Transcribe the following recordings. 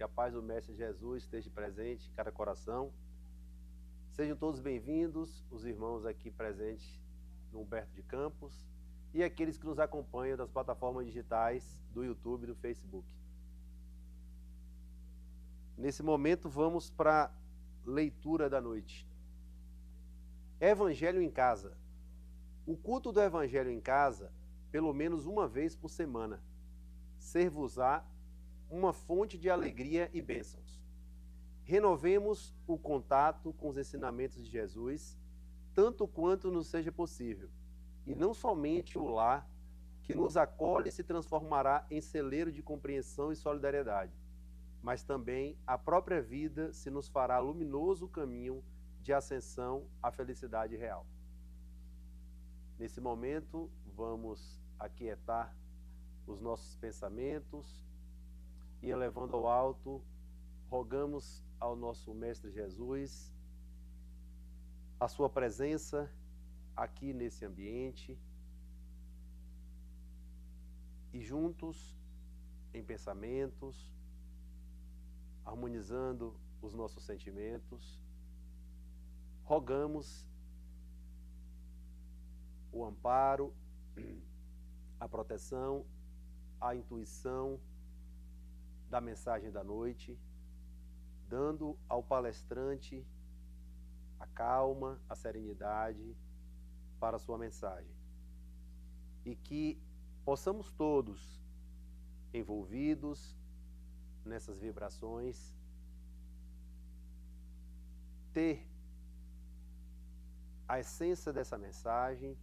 Que a paz do Mestre Jesus esteja presente em cada coração. Sejam todos bem-vindos, os irmãos aqui presentes no Humberto de Campos e aqueles que nos acompanham das plataformas digitais do YouTube e do Facebook. Nesse momento, vamos para a leitura da noite. Evangelho em casa. O culto do Evangelho em casa, pelo menos uma vez por semana, ser-vos-á uma fonte de alegria e bênçãos. Renovemos o contato com os ensinamentos de Jesus, tanto quanto nos seja possível, e não somente o lar que nos acolhe se transformará em celeiro de compreensão e solidariedade, mas também a própria vida se nos fará luminoso caminho de ascensão à felicidade real. Nesse momento, vamos aquietar os nossos pensamentos e, elevando ao alto, rogamos ao nosso Mestre Jesus a sua presença aqui nesse ambiente e juntos, em pensamentos, harmonizando os nossos sentimentos, rogamos o amparo, a proteção, a intuição da mensagem da noite, dando ao palestrante a calma, a serenidade para a sua mensagem. E que possamos todos, envolvidos nessas vibrações, ter a essência dessa mensagem,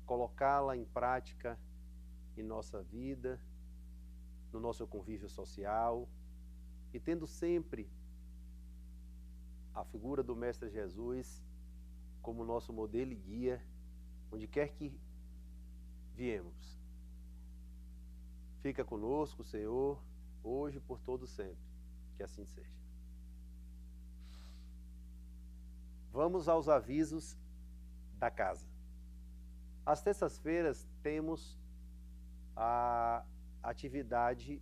colocá-la em prática em nossa vida, no nosso convívio social, e tendo sempre a figura do Mestre Jesus como nosso modelo e guia, onde quer que viemos. Fica conosco, Senhor, hoje e por todo sempre. Que assim seja. Vamos aos avisos da casa. Às terças-feiras temos a atividade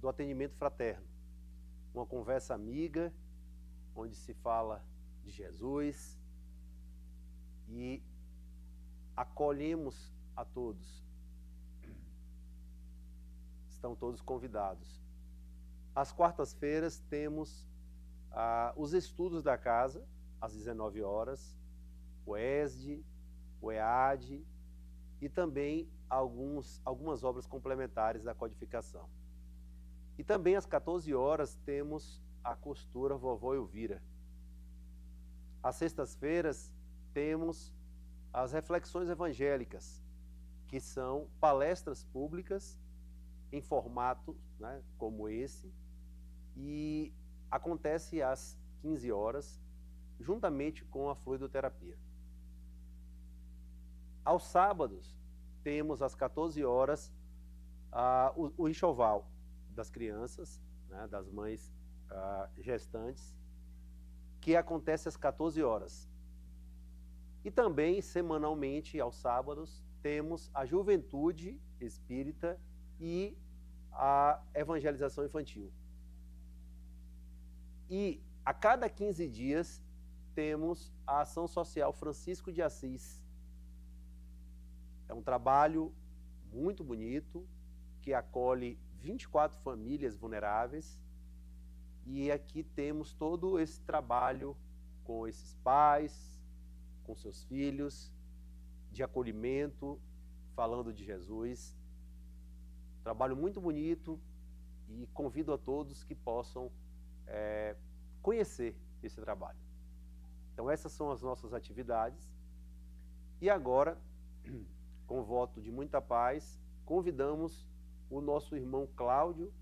do atendimento fraterno, uma conversa amiga, onde se fala de Jesus e acolhemos a todos. Estão todos convidados. Às quartas-feiras temos os estudos da casa, às 19 horas, o ESD, o EAD e também algumas obras complementares da codificação. E também às 14 horas temos a costura Vovó Elvira. Às sextas-feiras temos as reflexões evangélicas, que são palestras públicas em formato, né, como esse, e acontece às 15 horas, juntamente com a fluidoterapia. Aos sábados, temos às 14 horas o enxoval das crianças, né, das mães gestantes, que acontece às 14 horas. E também, semanalmente, aos sábados, temos a juventude espírita e a evangelização infantil. E a cada 15 dias temos a ação social Francisco de Assis. É um trabalho muito bonito, que acolhe 24 famílias vulneráveis, e aqui temos todo esse trabalho com esses pais, com seus filhos, de acolhimento, falando de Jesus. Trabalho muito bonito e convido a todos que possam conhecer esse trabalho. Então essas são as nossas atividades. E agora, com voto de muita paz, convidamos o nosso irmão Cláudio,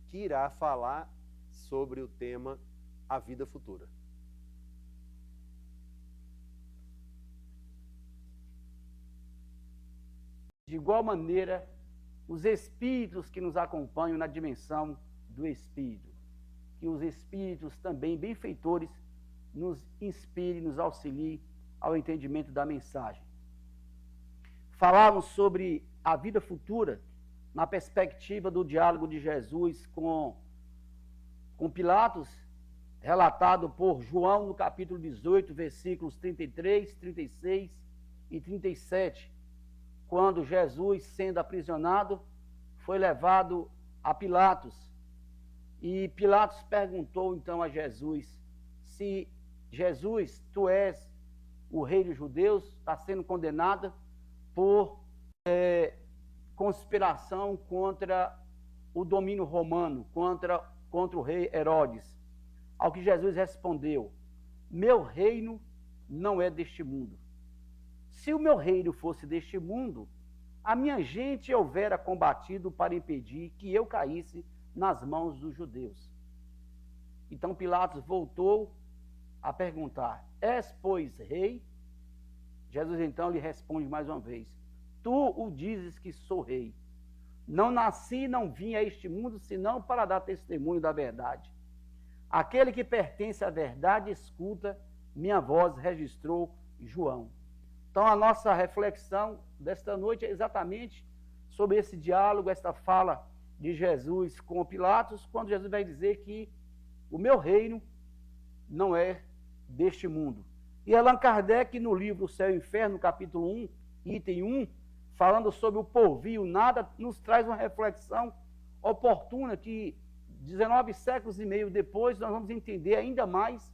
que irá falar sobre o tema A Vida Futura. De igual maneira, os espíritos que nos acompanham na dimensão do espírito, que os espíritos também benfeitores nos inspirem, nos auxiliem ao entendimento da mensagem. Falamos sobre a vida futura na perspectiva do diálogo de Jesus com com Pilatos, relatado por João no capítulo 18, versículos 33, 36 e 37, quando Jesus, sendo aprisionado, foi levado a Pilatos. E Pilatos perguntou então a Jesus, se Jesus, tu és o rei dos judeus, está sendo condenado por conspiração contra o domínio romano, contra o rei Herodes. Ao que Jesus respondeu, meu reino não é deste mundo. Se o meu reino fosse deste mundo, a minha gente houvera combatido para impedir que eu caísse nas mãos dos judeus. Então Pilatos voltou a perguntar, és, pois, rei? Jesus então lhe responde mais uma vez, tu o dizes que sou rei. Não nasci, não vim a este mundo, senão para dar testemunho da verdade. Aquele que pertence à verdade escuta minha voz, registrou João. Então a nossa reflexão desta noite é exatamente sobre esse diálogo, esta fala de Jesus com Pilatos, quando Jesus vai dizer que o meu reino não é deste mundo. E Allan Kardec, no livro O Céu e o Inferno, capítulo 1, item 1, falando sobre o porvir, o nada, nos traz uma reflexão oportuna que 19 séculos e meio depois nós vamos entender ainda mais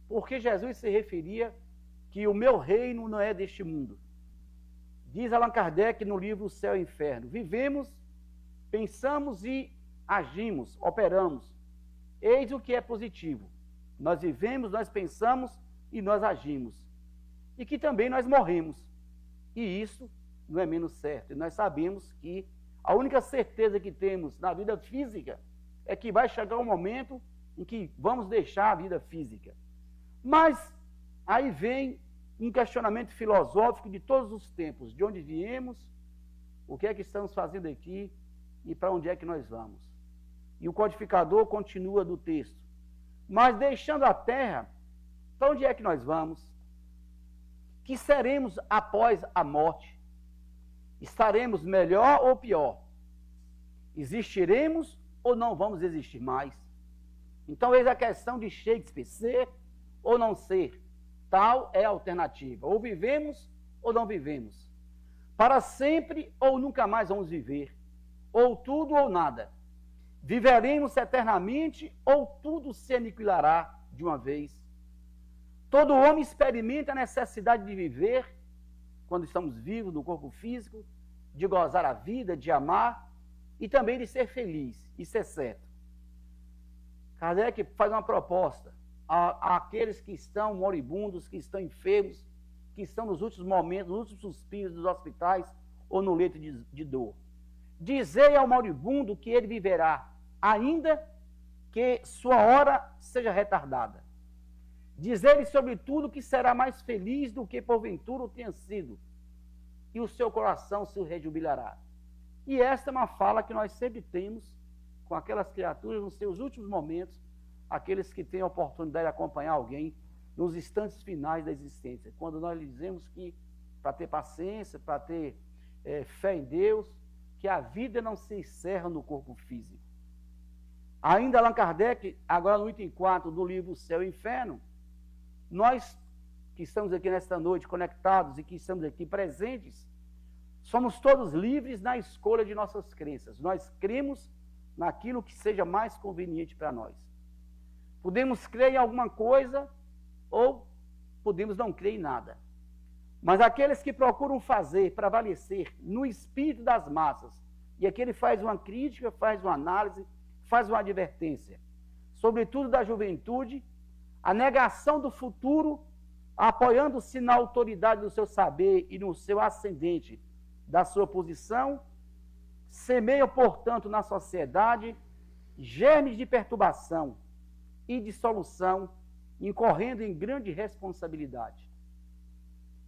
porque Jesus se referia que o meu reino não é deste mundo. Diz Allan Kardec no livro O Céu e o Inferno, vivemos, pensamos e agimos, operamos. Eis o que é positivo. Nós vivemos, nós pensamos e nós agimos. E que também nós morremos. E isso não é menos certo. E nós sabemos que a única certeza que temos na vida física é que vai chegar um momento em que vamos deixar a vida física. Mas aí vem um questionamento filosófico de todos os tempos. De onde viemos, o que é que estamos fazendo aqui e para onde é que nós vamos. E o codificador continua do texto. Mas deixando a terra, para onde é que nós vamos? Que seremos após a morte? Estaremos melhor ou pior? Existiremos ou não vamos existir mais? Então, eis a questão de Shakespeare, ser ou não ser. Tal é a alternativa. Ou vivemos ou não vivemos. Para sempre ou nunca mais vamos viver. Ou tudo ou nada. Viveremos eternamente ou tudo se aniquilará de uma vez. Todo homem experimenta a necessidade de viver, quando estamos vivos no corpo físico, de gozar a vida, de amar e também de ser feliz. Isso é certo. Kardec faz uma proposta àqueles que estão moribundos, que estão enfermos, que estão nos últimos momentos, nos últimos suspiros dos hospitais ou no leito de dor. Dizei ao moribundo que ele viverá, ainda que sua hora seja retardada. Diz-lhe, sobretudo, que será mais feliz do que porventura o tenha sido, e o seu coração se rejubilará. E esta é uma fala que nós sempre temos com aquelas criaturas nos seus últimos momentos, aqueles que têm a oportunidade de acompanhar alguém nos instantes finais da existência, quando nós lhe dizemos que, para ter paciência, para ter fé em Deus, que a vida não se encerra no corpo físico. Ainda Allan Kardec, agora no item 4 do livro O Céu e o Inferno, nós que estamos aqui nesta noite conectados e que estamos aqui presentes, somos todos livres na escolha de nossas crenças. Nós cremos naquilo que seja mais conveniente para nós. Podemos crer em alguma coisa ou podemos não crer em nada. Mas aqueles que procuram fazer, prevalecer no espírito das massas, e aqui ele faz uma crítica, faz uma análise, faz uma advertência, sobretudo da juventude, a negação do futuro, apoiando-se na autoridade do seu saber e no seu ascendente da sua posição, semeia, portanto, na sociedade germes de perturbação e dissolução, incorrendo em grande responsabilidade.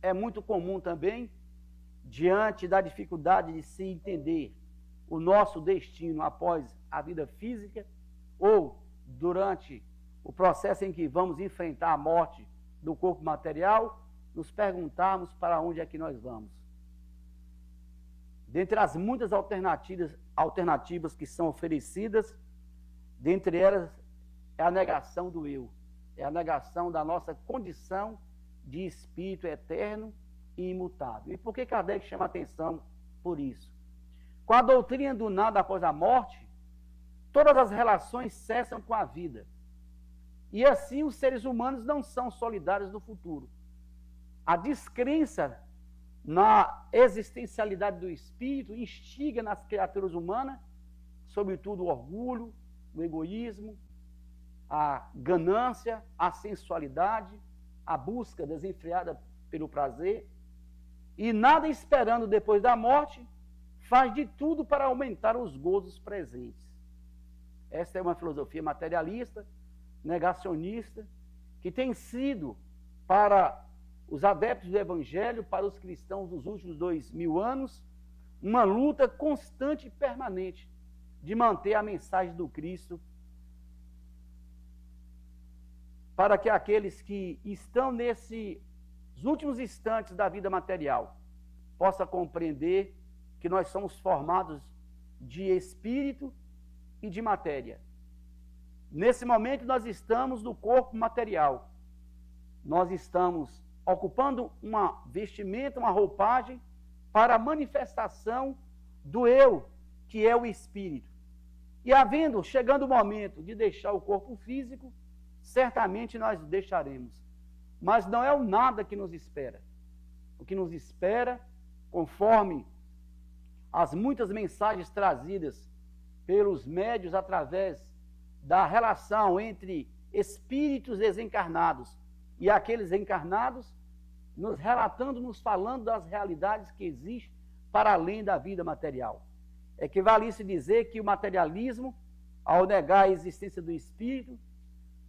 É muito comum também, diante da dificuldade de se entender o nosso destino após a vida física, ou durante o processo em que vamos enfrentar a morte do corpo material, nos perguntarmos para onde é que nós vamos. Dentre as muitas alternativas que são oferecidas, dentre elas é a negação do eu, é a negação da nossa condição de espírito eterno e imutável. E por que Kardec chama atenção por isso? Com a doutrina do nada após a morte, todas as relações cessam com a vida. E assim os seres humanos não são solidários no futuro. A descrença na existencialidade do espírito instiga nas criaturas humanas, sobretudo o orgulho, o egoísmo, a ganância, a sensualidade, a busca desenfreada pelo prazer, e nada esperando depois da morte, faz de tudo para aumentar os gozos presentes. Esta é uma filosofia materialista, negacionista, que tem sido para os adeptos do Evangelho, para os cristãos dos últimos 2000 anos, uma luta constante e permanente de manter a mensagem do Cristo para que aqueles que estão nesses últimos instantes da vida material possam compreender que nós somos formados de espírito e de matéria. Nesse momento nós estamos no corpo material. Nós estamos ocupando uma vestimenta, uma roupagem para a manifestação do eu, que é o espírito. E chegando o momento de deixar o corpo físico, certamente nós deixaremos. Mas não é o nada que nos espera. O que nos espera, conforme as muitas mensagens trazidas pelos médiuns através da relação entre espíritos desencarnados e aqueles encarnados, nos relatando, nos falando das realidades que existem para além da vida material. Equivale-se dizer que o materialismo, ao negar a existência do espírito,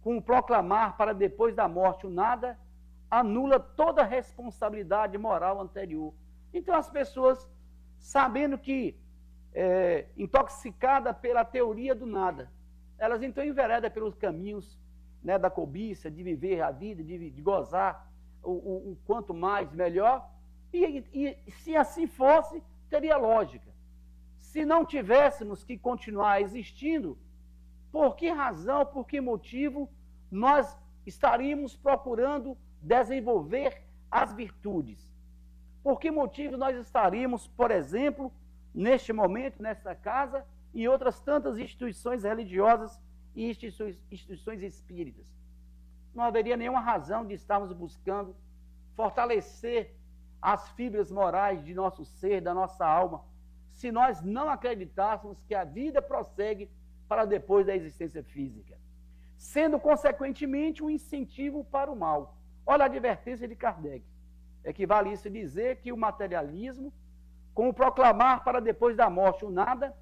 com o proclamar para depois da morte o nada, anula toda a responsabilidade moral anterior. Então as pessoas, sabendo que, intoxicada pela teoria do nada, elas então enveredam pelos caminhos, né, da cobiça, de viver a vida, de gozar o quanto mais melhor, e se assim fosse, teria lógica. Se não tivéssemos que continuar existindo, por que razão, por que motivo nós estaríamos procurando desenvolver as virtudes? Por que motivo nós estaríamos, por exemplo, neste momento, nesta casa, e outras tantas instituições religiosas e instituições espíritas? Não haveria nenhuma razão de estarmos buscando fortalecer as fibras morais de nosso ser, da nossa alma, se nós não acreditássemos que a vida prossegue para depois da existência física, sendo, consequentemente, um incentivo para o mal. Olha a advertência de Kardec. Equivale isso a dizer que o materialismo, com o proclamar para depois da morte o nada,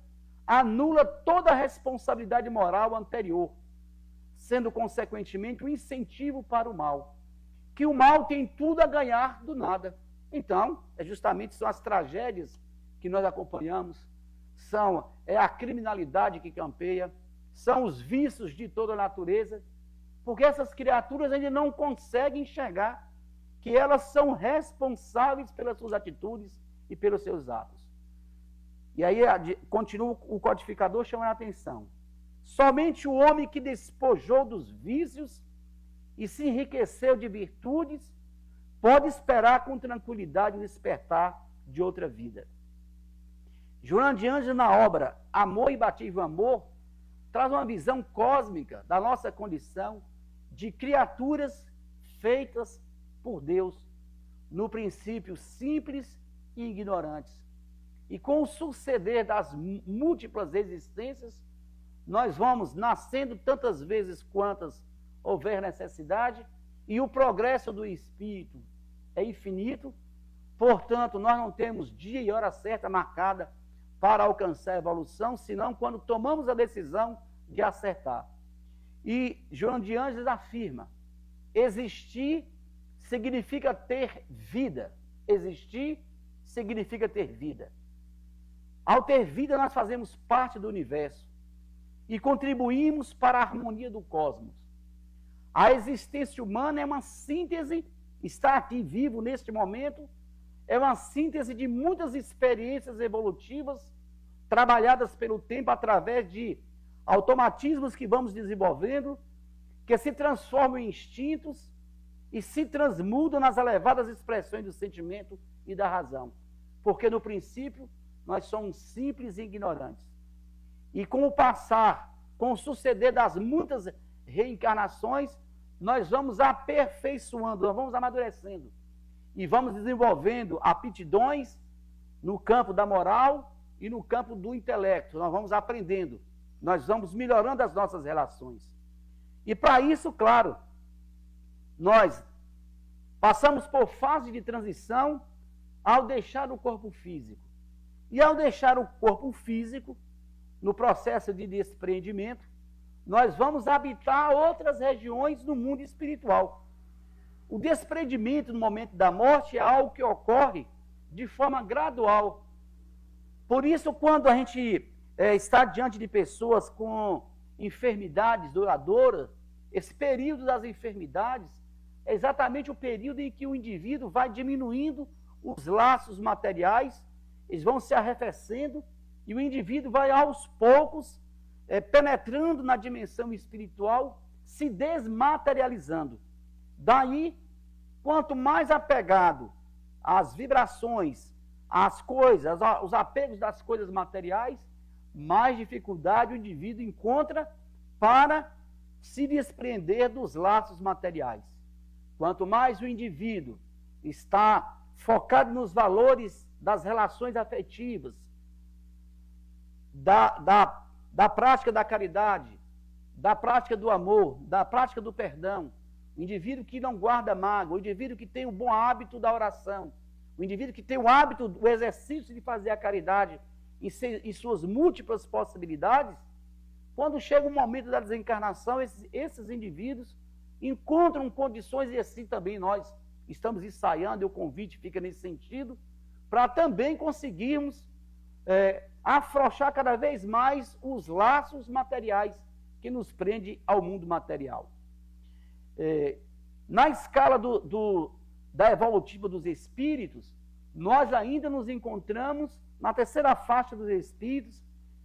anula toda a responsabilidade moral anterior, sendo, consequentemente, um incentivo para o mal. Que o mal tem tudo a ganhar do nada. Então, justamente são as tragédias que nós acompanhamos, é a criminalidade que campeia, são os vícios de toda a natureza, porque essas criaturas ainda não conseguem enxergar que elas são responsáveis pelas suas atitudes e pelos seus atos. E aí continua o codificador chamando a atenção. Somente o homem que despojou dos vícios e se enriqueceu de virtudes pode esperar com tranquilidade o despertar de outra vida. Joana de Ângeles, na obra Amor e Imbatível Amor, traz uma visão cósmica da nossa condição de criaturas feitas por Deus, no princípio simples e ignorantes. E com o suceder das múltiplas existências, nós vamos nascendo tantas vezes quantas houver necessidade, e o progresso do espírito é infinito, portanto, nós não temos dia e hora certa marcada para alcançar a evolução, senão quando tomamos a decisão de acertar. E Joana de Ângeles afirma: existir significa ter vida. Existir significa ter vida. Ao ter vida, nós fazemos parte do universo e contribuímos para a harmonia do cosmos. A existência humana é uma síntese, está aqui vivo neste momento, é uma síntese de muitas experiências evolutivas trabalhadas pelo tempo através de automatismos que vamos desenvolvendo que se transformam em instintos e se transmudam nas elevadas expressões do sentimento e da razão. Porque no princípio nós somos simples e ignorantes. E com o passar, com o suceder das muitas reencarnações, nós vamos aperfeiçoando, nós vamos amadurecendo e vamos desenvolvendo aptidões no campo da moral e no campo do intelecto. Nós vamos aprendendo, nós vamos melhorando as nossas relações. E para isso, claro, nós passamos por fase de transição ao deixar o corpo físico. E ao deixar o corpo físico, no processo de despreendimento, nós vamos habitar outras regiões no mundo espiritual. O despreendimento no momento da morte é algo que ocorre de forma gradual. Por isso, quando a gente está diante de pessoas com enfermidades duradouras, esse período das enfermidades é exatamente o período em que o indivíduo vai diminuindo os laços materiais, eles vão se arrefecendo e o indivíduo vai aos poucos penetrando na dimensão espiritual, se desmaterializando. Daí, quanto mais apegado às vibrações, às coisas, os apegos das coisas materiais, mais dificuldade o indivíduo encontra para se desprender dos laços materiais. Quanto mais o indivíduo está focado nos valores das relações afetivas, da prática da caridade, da prática do amor, da prática do perdão, o indivíduo que não guarda mágoa, o indivíduo que tem o bom hábito da oração, o indivíduo que tem o hábito do exercício de fazer a caridade em suas múltiplas possibilidades, quando chega o momento da desencarnação, esses indivíduos encontram condições, e assim também nós estamos ensaiando, e o convite fica nesse sentido, para também conseguirmos afrouxar cada vez mais os laços materiais que nos prende ao mundo material. Na escala da evolutiva dos espíritos, nós ainda nos encontramos na terceira faixa dos espíritos,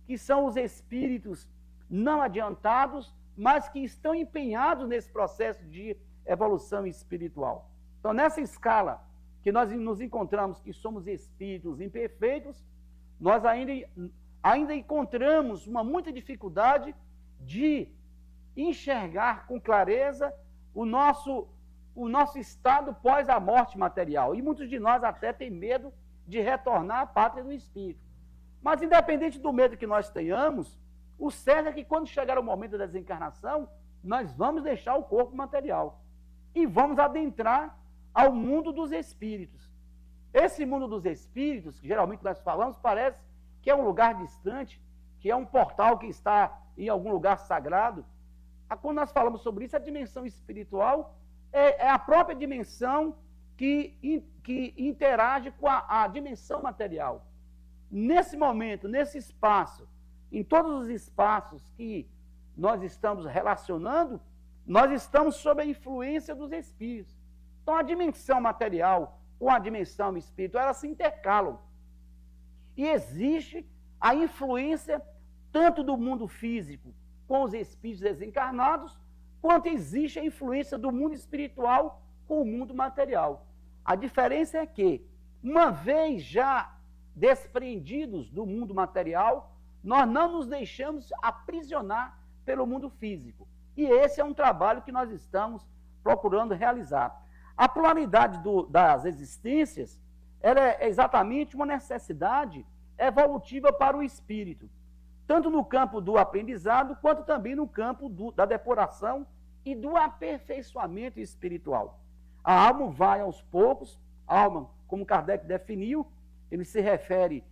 que são os espíritos não adiantados, mas que estão empenhados nesse processo de evolução espiritual. Então, nessa escala que nós nos encontramos, que somos espíritos imperfeitos, nós ainda encontramos muita dificuldade de enxergar com clareza o nosso estado pós a morte material. E muitos de nós até têm medo de retornar à pátria do espírito. Mas, independente do medo que nós tenhamos, o certo é que quando chegar o momento da desencarnação, nós vamos deixar o corpo material e vamos adentrar ao mundo dos espíritos. Esse mundo dos espíritos, que geralmente nós falamos, parece que é um lugar distante, que é um portal que está em algum lugar sagrado. Quando nós falamos sobre isso, a dimensão espiritual é a própria dimensão que interage com a dimensão material. Nesse momento, nesse espaço, em todos os espaços que nós estamos relacionando, nós estamos sob a influência dos espíritos. Então, a dimensão material com a dimensão espiritual, elas se intercalam. E existe a influência tanto do mundo físico com os espíritos desencarnados, quanto existe a influência do mundo espiritual com o mundo material. A diferença é que, uma vez já despreendidos do mundo material, nós não nos deixamos aprisionar pelo mundo físico. E esse é um trabalho que nós estamos procurando realizar. A pluralidade das existências, ela é exatamente uma necessidade evolutiva para o espírito, tanto no campo do aprendizado, quanto também no campo da depuração e do aperfeiçoamento espiritual. A alma vai aos poucos, a alma, como Kardec definiu, ele se refere,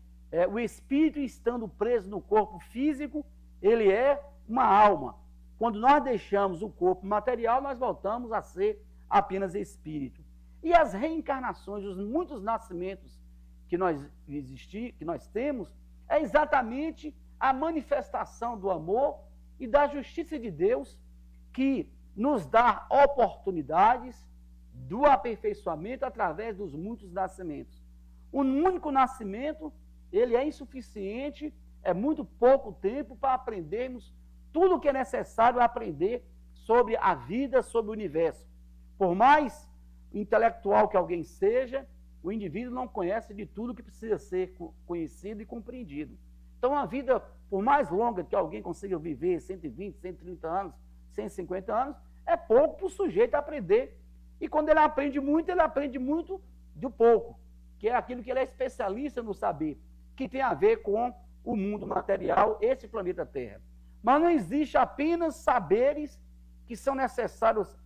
o espírito estando preso no corpo físico, ele é uma alma. Quando nós deixamos o corpo material, nós voltamos a ser apenas espírito. E as reencarnações, os muitos nascimentos que nós temos, é exatamente a manifestação do amor e da justiça de Deus, que nos dá oportunidades do aperfeiçoamento através dos muitos nascimentos. Um único nascimento, ele é insuficiente, é muito pouco tempo para aprendermos tudo o que é necessário aprender sobre a vida, sobre o universo. Por mais intelectual que alguém seja, o indivíduo não conhece de tudo que precisa ser conhecido e compreendido. Então, a vida, por mais longa que alguém consiga viver, 120, 130 anos, 150 anos, é pouco para o sujeito aprender. E quando ele aprende muito do pouco, que é aquilo que ele é especialista no saber, que tem a ver com o mundo material, esse planeta Terra. Mas não existe apenas saberes que são necessários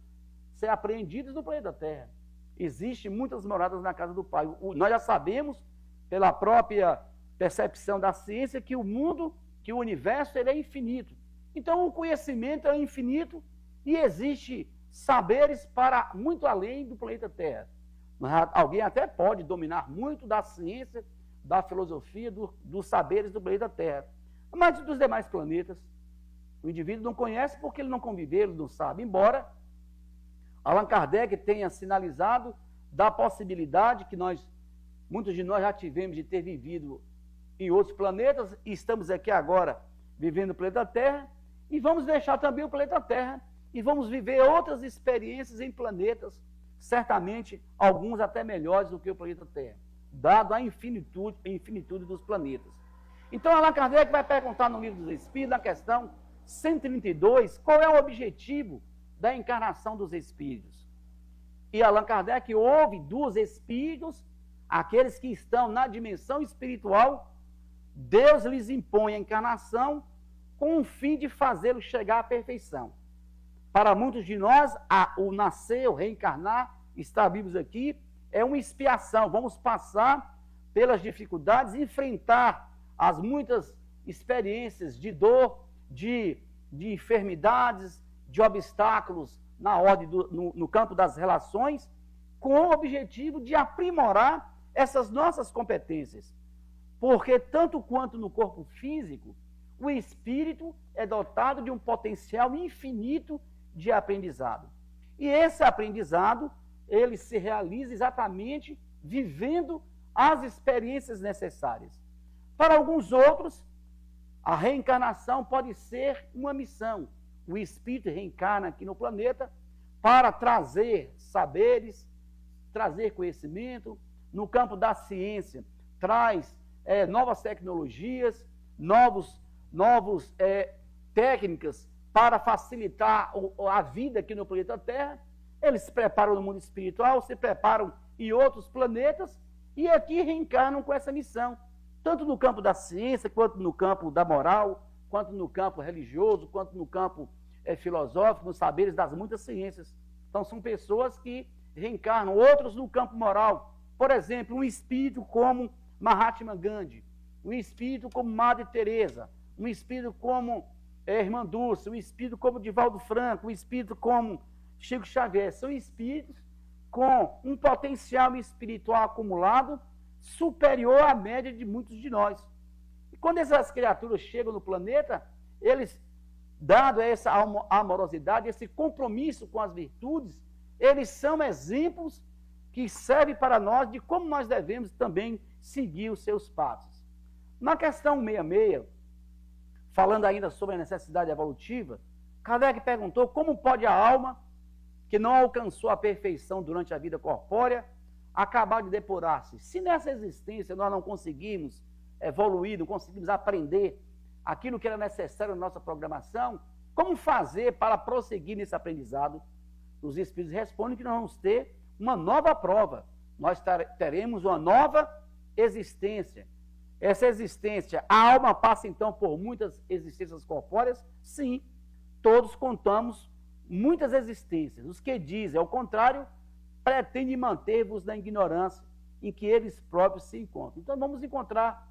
ser aprendidos no planeta Terra. Existem muitas moradas na casa do Pai. Nós já sabemos, pela própria percepção da ciência, que o mundo, que o universo, ele é infinito. Então, o conhecimento é infinito e existe saberes para muito além do planeta Terra. Alguém até pode dominar muito da ciência, da filosofia, dos saberes do planeta Terra. Mas dos demais planetas, o indivíduo não conhece porque ele não conviveu, ele não sabe. Embora Allan Kardec tenha sinalizado da possibilidade que muitos de nós já tivemos de ter vivido em outros planetas, e estamos aqui agora vivendo no planeta Terra, e vamos deixar também o planeta Terra, e vamos viver outras experiências em planetas, certamente alguns até melhores do que o planeta Terra, dado a infinitude dos planetas. Então, Allan Kardec vai perguntar no Livro dos Espíritos, na questão 132, qual é o objetivo da encarnação dos espíritos. E Allan Kardec ouve dos espíritos, aqueles que estão na dimensão espiritual, Deus lhes impõe a encarnação com o fim de fazê-los chegar à perfeição. Para muitos de nós, o nascer, o reencarnar, estar vivos aqui, é uma expiação. Vamos passar pelas dificuldades, enfrentar as muitas experiências de dor, de enfermidades, de obstáculos na ordem no campo das relações, com o objetivo de aprimorar essas nossas competências. Porque tanto quanto no corpo físico, o espírito é dotado de um potencial infinito de aprendizado. E esse aprendizado, ele se realiza exatamente vivendo as experiências necessárias. Para alguns outros, a reencarnação pode ser uma missão. O espírito reencarna aqui no planeta para trazer saberes, trazer conhecimento. No campo da ciência, traz novas tecnologias, novos técnicas para facilitar a vida aqui no planeta Terra. Eles se preparam no mundo espiritual, se preparam em outros planetas e aqui reencarnam com essa missão, tanto no campo da ciência, quanto no campo da moral, quanto no campo religioso, quanto no campo filosófico, nos saberes das muitas ciências. Então são pessoas que reencarnam, outros no campo moral. Por exemplo, um espírito como Mahatma Gandhi, um espírito como Madre Teresa, um espírito como Irmã Dulce, um espírito como Divaldo Franco, um espírito como Chico Xavier. São espíritos com um potencial espiritual acumulado superior à média de muitos de nós. E quando essas criaturas chegam no planeta, eles, dado essa amorosidade, esse compromisso com as virtudes, eles são exemplos que servem para nós de como nós devemos também seguir os seus passos. Na questão 66, falando ainda sobre a necessidade evolutiva, Kardec perguntou como pode a alma, que não alcançou a perfeição durante a vida corpórea, acabar de depurar-se. Se nessa existência nós não conseguimos evoluir, não conseguimos aprender aquilo que era necessário na nossa programação, como fazer para prosseguir nesse aprendizado? Os Espíritos respondem que nós vamos ter uma nova prova. Nós teremos uma nova existência. Essa existência, a alma passa então por muitas existências corpóreas? Sim, todos contamos muitas existências. Os que dizem ao contrário, pretendem manter-vos na ignorância em que eles próprios se encontram. Então vamos encontrar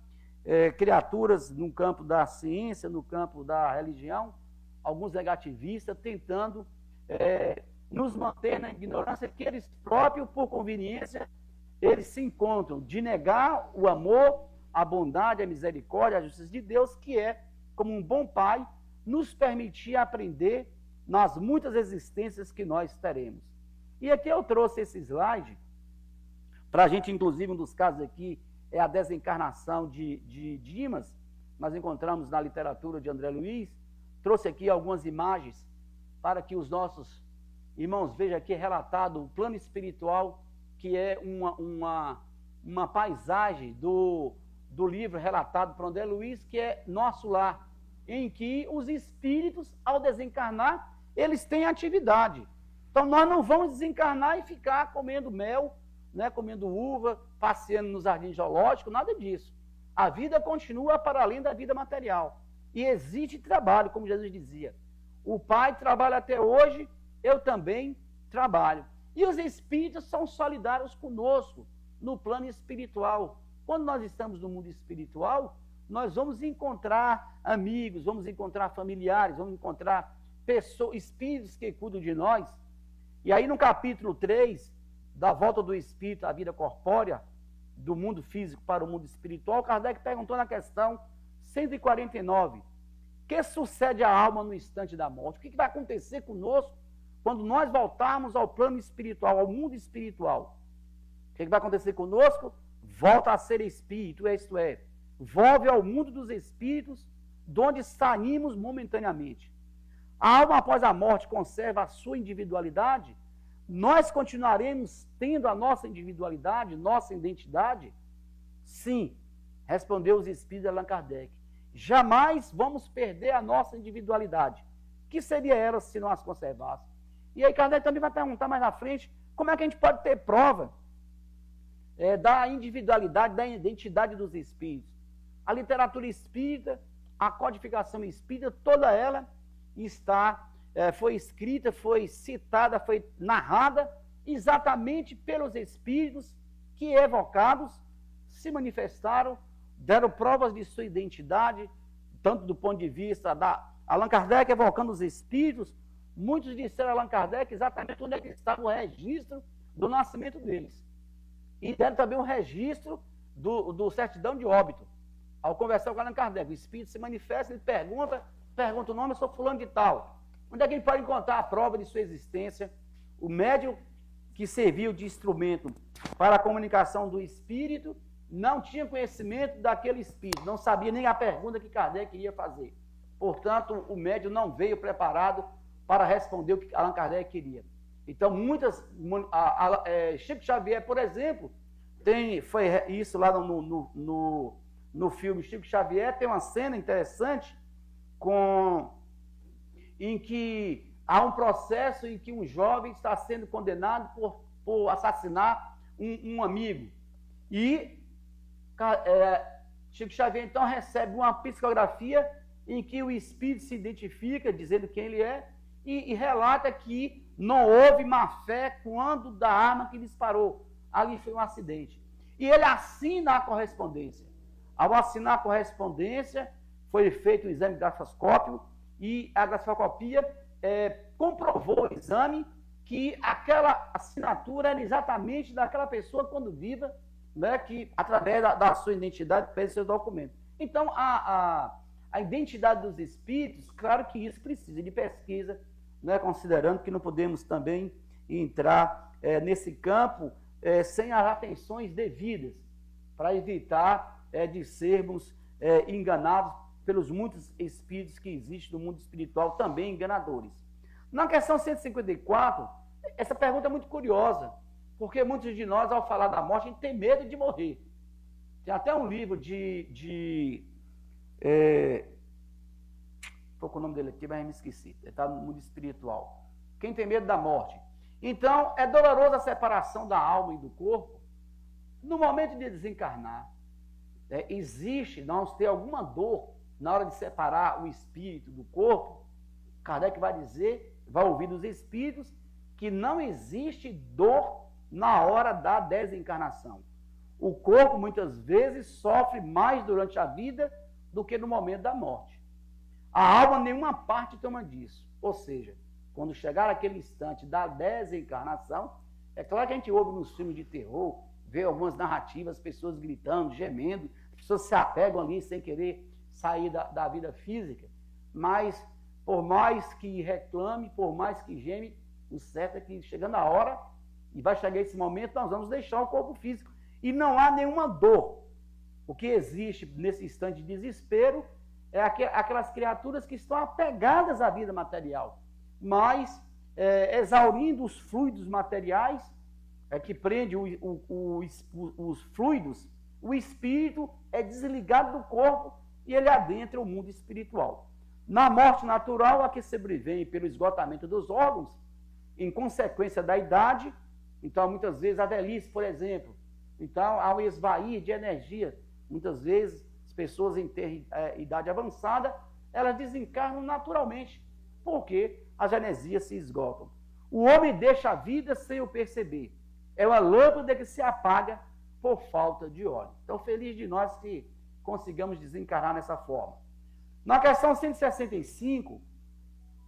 criaturas no campo da ciência, no campo da religião, alguns negativistas tentando nos manter na ignorância que eles próprios, por conveniência, eles se encontram, de negar o amor, a bondade, a misericórdia, a justiça de Deus, que é, como um bom pai, nos permitir aprender nas muitas existências que nós teremos. E aqui eu trouxe esse slide, para a gente, inclusive, um dos casos aqui é a desencarnação de Dimas, nós encontramos na literatura de André Luiz, trouxe aqui algumas imagens para que os nossos irmãos vejam aqui relatado o plano espiritual, que é uma paisagem do livro relatado por André Luiz, que é Nosso Lar, em que os espíritos, ao desencarnar, eles têm atividade. Então, nós não vamos desencarnar e ficar comendo mel, né, comendo uva, passeando no jardim zoológico, nada disso. A vida continua para além da vida material. E existe trabalho, como Jesus dizia. O Pai trabalha até hoje, eu também trabalho. E os espíritos são solidários conosco no plano espiritual. Quando nós estamos no mundo espiritual, nós vamos encontrar amigos, vamos encontrar familiares, vamos encontrar pessoas, espíritos que cuidam de nós. E aí no capítulo 3, da volta do espírito à vida corpórea, do mundo físico para o mundo espiritual, Kardec perguntou na questão 149, o que sucede à alma no instante da morte? O que vai acontecer conosco quando nós voltarmos ao plano espiritual, ao mundo espiritual? O que vai acontecer conosco? Volta a ser espírito, isto é, volve ao mundo dos espíritos, de onde saímos momentaneamente. A alma após a morte conserva a sua individualidade? Nós continuaremos tendo a nossa individualidade, nossa identidade? Sim, respondeu os espíritos de Allan Kardec. Jamais vamos perder a nossa individualidade. O que seria ela se não as conservássemos? E aí Kardec também vai perguntar mais na frente, como é que a gente pode ter prova da individualidade, da identidade dos espíritos? A literatura espírita, a codificação espírita, toda ela foi escrita, foi citada, foi narrada exatamente pelos espíritos que, evocados, se manifestaram, deram provas de sua identidade, tanto do ponto de vista da Allan Kardec evocando os espíritos. Muitos disseram a Allan Kardec exatamente onde é que estava o registro do nascimento deles. E deram também um registro do certidão de óbito. Ao conversar com Allan Kardec, o espírito se manifesta, ele pergunta o nome, eu sou fulano de tal. Onde é que ele pode encontrar a prova de sua existência? O médium que serviu de instrumento para a comunicação do espírito não tinha conhecimento daquele espírito, não sabia nem a pergunta que Kardec iria fazer. Portanto, o médium não veio preparado para responder o que Allan Kardec queria. Então, Chico Xavier, por exemplo, foi isso lá no filme Chico Xavier, tem uma cena interessante em que há um processo em que um jovem está sendo condenado por assassinar um amigo. E Chico Xavier, então, recebe uma psicografia em que o espírito se identifica, dizendo quem ele é, e relata que não houve má fé quando da arma que disparou. Ali foi um acidente. E ele assina a correspondência. Ao assinar a correspondência, foi feito o exame de grafoscópio e a grafoscopia comprovou o exame que aquela assinatura era exatamente daquela pessoa quando viva, né, que através da sua identidade fez seu documento. Então, a identidade dos espíritos, claro que isso precisa de pesquisa, né, considerando que não podemos também entrar nesse campo sem as atenções devidas, para evitar de sermos enganados pelos muitos espíritos que existem no mundo espiritual, também enganadores. Na questão 154, essa pergunta é muito curiosa, porque muitos de nós, ao falar da morte, a gente tem medo de morrer. Tem até um livro estou com o nome dele aqui, mas me esqueci. Ele está no mundo espiritual. Quem tem medo da morte? Então, é dolorosa a separação da alma e do corpo. No momento de desencarnar, existe, nós ter alguma dor na hora de separar o espírito do corpo. Kardec vai dizer, vai ouvir dos espíritos, que não existe dor na hora da desencarnação. O corpo, muitas vezes, sofre mais durante a vida do que no momento da morte. A alma, nenhuma parte toma disso. Ou seja, quando chegar aquele instante da desencarnação, é claro que a gente ouve nos filmes de terror, vê algumas narrativas, pessoas gritando, gemendo, pessoas se apegam ali sem querer sair da vida física, mas por mais que reclame, por mais que geme, o certo é que chegando a hora, e vai chegar esse momento, nós vamos deixar o corpo físico. E não há nenhuma dor. O que existe nesse instante de desespero é aquelas criaturas que estão apegadas à vida material. mas exaurindo os fluidos materiais, que prende os fluidos, o espírito é desligado do corpo e ele adentra o mundo espiritual. Na morte natural, a que sobrevém pelo esgotamento dos órgãos, em consequência da idade, então muitas vezes a velhice, por exemplo, então ao esvair de energia, muitas vezes as pessoas em ter idade avançada, elas desencarnam naturalmente, porque as energias se esgotam. O homem deixa a vida sem o perceber. É uma lâmpada que se apaga por falta de óleo. Então, feliz de nós que consigamos desencarnar nessa forma. Na questão 165,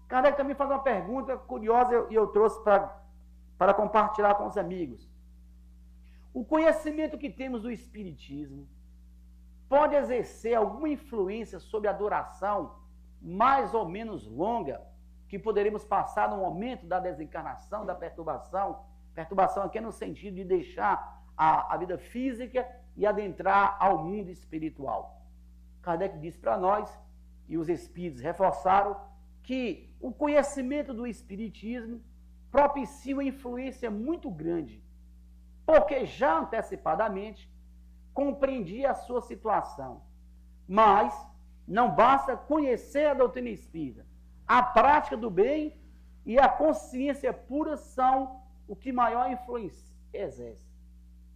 Kardec também faz uma pergunta curiosa e eu trouxe para compartilhar com os amigos. O conhecimento que temos do Espiritismo pode exercer alguma influência sobre a duração mais ou menos longa que poderemos passar no momento da desencarnação, da perturbação? Perturbação aqui é no sentido de deixar a vida física e adentrar ao mundo espiritual. Kardec disse para nós, e os espíritos reforçaram, que o conhecimento do Espiritismo propicia uma influência muito grande, porque já antecipadamente compreendia a sua situação. Mas não basta conhecer a doutrina espírita. A prática do bem e a consciência pura são o que maior influência exerce.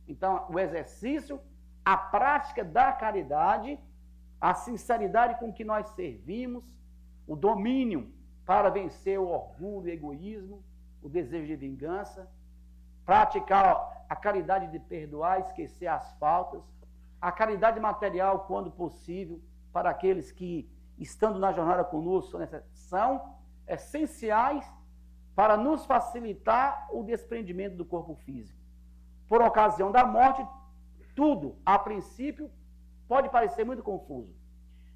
Então, o exercício, a prática da caridade, a sinceridade com que nós servimos, o domínio para vencer o orgulho, o egoísmo, o desejo de vingança, praticar a caridade de perdoar, esquecer as faltas, a caridade material, quando possível, para aqueles que, estando na jornada conosco, são essenciais para nos facilitar o desprendimento do corpo físico. Por ocasião da morte, tudo, a princípio, pode parecer muito confuso.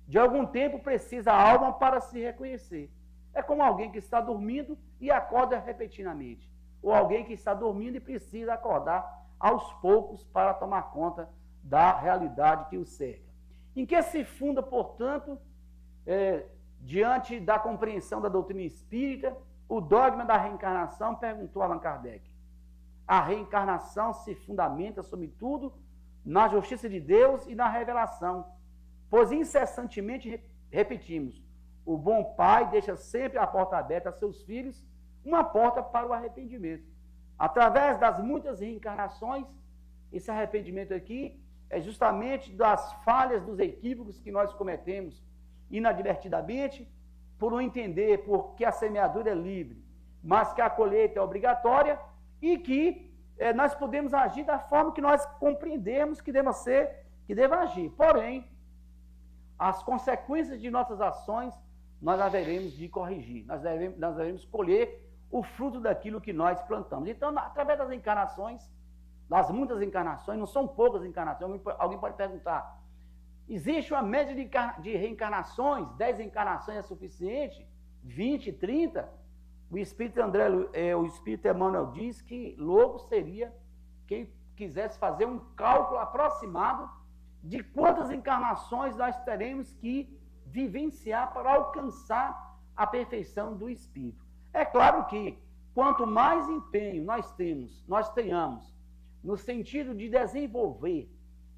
De algum tempo precisa a alma para se reconhecer. É como alguém que está dormindo e acorda repentinamente. Ou alguém que está dormindo e precisa acordar aos poucos para tomar conta da realidade que o cerca. Em que se funda, portanto, diante da compreensão da doutrina espírita, o dogma da reencarnação? Perguntou Allan Kardec. A reencarnação se fundamenta, sobretudo, na justiça de Deus e na revelação, pois incessantemente repetimos, o bom pai deixa sempre a porta aberta a seus filhos, uma porta para o arrependimento. Através das muitas reencarnações, esse arrependimento aqui é justamente das falhas, dos equívocos que nós cometemos inadvertidamente, por não entender porque a semeadura é livre, mas que a colheita é obrigatória e que nós podemos agir da forma que nós compreendemos que deva ser, que deva agir. Porém, as consequências de nossas ações nós haveremos de corrigir, nós devemos colher o fruto daquilo que nós plantamos. Então, através das encarnações, das muitas encarnações, não são poucas encarnações, alguém pode perguntar, existe uma média de reencarnações, 10 encarnações é suficiente? 20, 30? O Espírito o Espírito Emmanuel diz que louco seria quem quisesse fazer um cálculo aproximado de quantas encarnações nós teremos que vivenciar para alcançar a perfeição do Espírito. É claro que quanto mais empenho nós tenhamos no sentido de desenvolver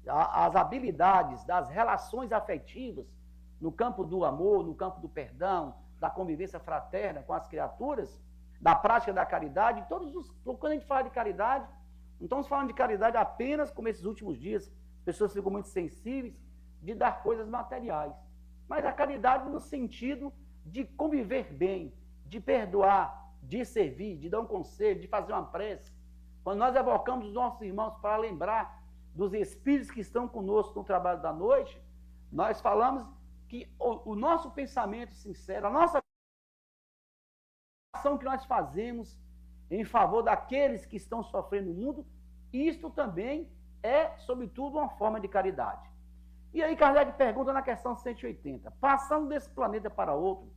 as habilidades das relações afetivas no campo do amor, no campo do perdão, da convivência fraterna com as criaturas, da prática da caridade, quando a gente fala de caridade, não estamos falando de caridade apenas, como esses últimos dias, as pessoas ficam muito sensíveis, de dar coisas materiais, mas a caridade no sentido de conviver bem, de perdoar, de servir, de dar um conselho, de fazer uma prece. Quando nós evocamos os nossos irmãos para lembrar dos espíritos que estão conosco no trabalho da noite, nós falamos que o nosso pensamento sincero, a nossa ação que nós fazemos em favor daqueles que estão sofrendo no mundo, isto também é, sobretudo, uma forma de caridade. E aí Kardec pergunta na questão 180, passando desse planeta para outro,